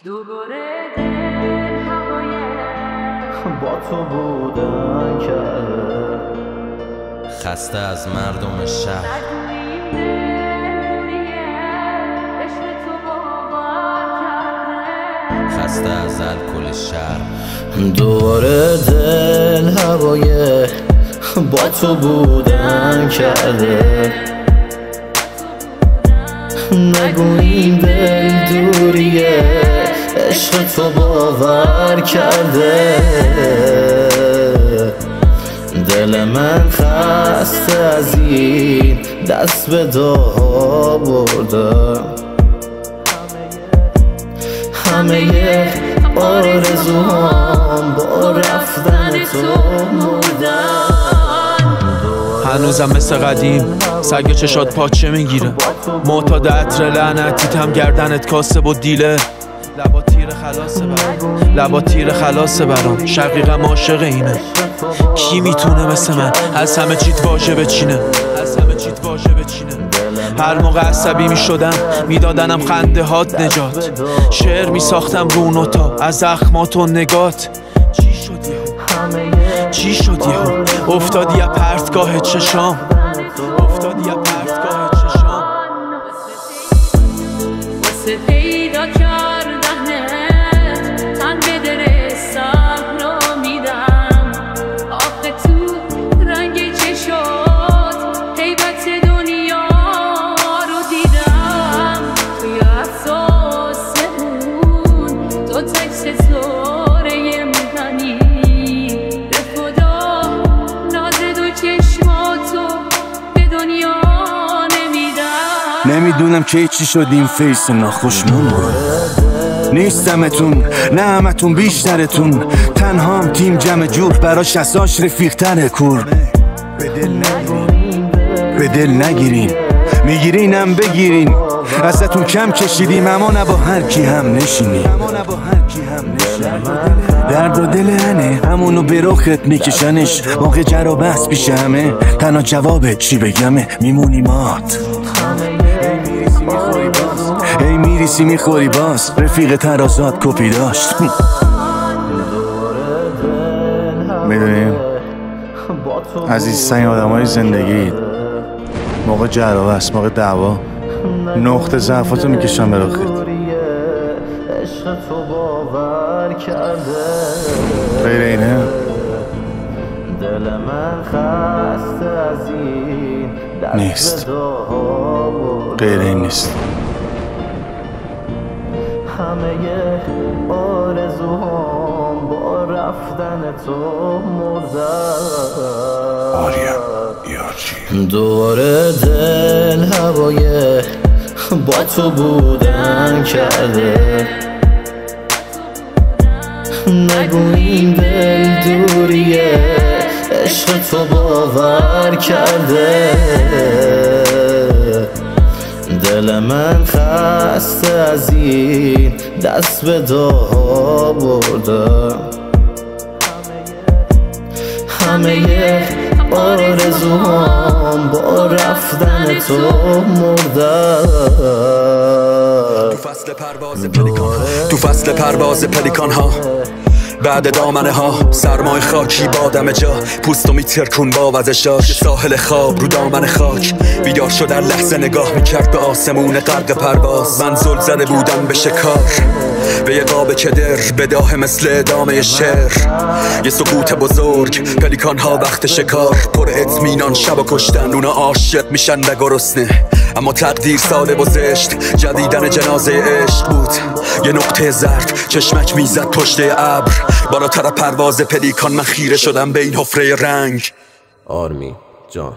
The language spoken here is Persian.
دوباره دل هوای با تو بودن کرده، خسته از مردم شهر، خسته از الکل شهر. دوباره دل هوای با تو بودن کرده، نگو این دل دوریه عشق تو باور کرده. دل من خسته از این دست به دعا برده، همه آرزوهام با رفتن تو مردن. هنوزم مثل قدیم سگ چشات پاچه میگیره، معتاد عطر لعنتیت هم گردنت کاسب و دیله. لبا تیر خلاصه برام، شقیقم عاشق اینه. کی میتونه مثل من از همه چیت واژه بچینه؟ هر موقع عصبی میشدم میدادنم خنده هات نجات، شعر میساختم رو نوتا از زخمات و نگات. چی شد یهو افتادی از پرتگاه چشام، واسه پیدا کردنت تن به در صحرا میدم. آخه تو رنگ چشات هیبت دنیا رو دیدم، توی احساسمون تو تک ستاره منی. به خدا ناز دو چشماتو به دنیا نمیدونم که چی شد این فیس ناخوشمون بود. نیستمتون نه همتون بیشترتون، تنهام تیم جمع جور براش اساش رفیق تره کور. به دل نگیرین میگیرینم بگیرین، ازتون کم کشیدیم اما نه با هر کی هم نشینیم. درد و دل هنه همونو به رخت میکشنش، موقع جر و بحث پیش همه تنها جواب چی بگمه میمونی مات. هی میریسی میخوری باز، رفیق ترازات کپی داشت. میدونیم عزیزترین آدمای زندگی موقع جر و بحث، موقع دعوا نقطه ضعفاتو میکشن به رخت. غیر اینه نیست، غیر این نیست. همه آرزوهام با رفتن تو مردن. آریا یارچی دوباره دل هوای با تو بودن کرده، نگو این دل دوریه عشق تو باور کرده. دل من خسته از این دست به دعا برده، همه آرزوهام با رفتن تو مردن. تو فصل پرواز پلیکان ها بعد دامنه ها سرمای خاکی بادم جا، پوستو میترکون با وزشاش. ساحل خواب رو دامن خاک بیدار شد در لحظه، نگاه میکرد به آسمون غرق پرواز. من زل زده بودم به شکار، به یه قاب کدر بداه مثل ادامه شعر. یه سکوت بزرگ، پلیکان ها وقت شکار پر اطمینان شب و کشتن. اونا عاشق میشن و گرسنه اما تقدیر ساده و زشت. جدیدن جنازه عشق بود، یه نقطه زرد چشمک میزد پشت ابر. بالاتر پرواز پلیکان من خیره شدم به این حفره رنگ. آرمی جان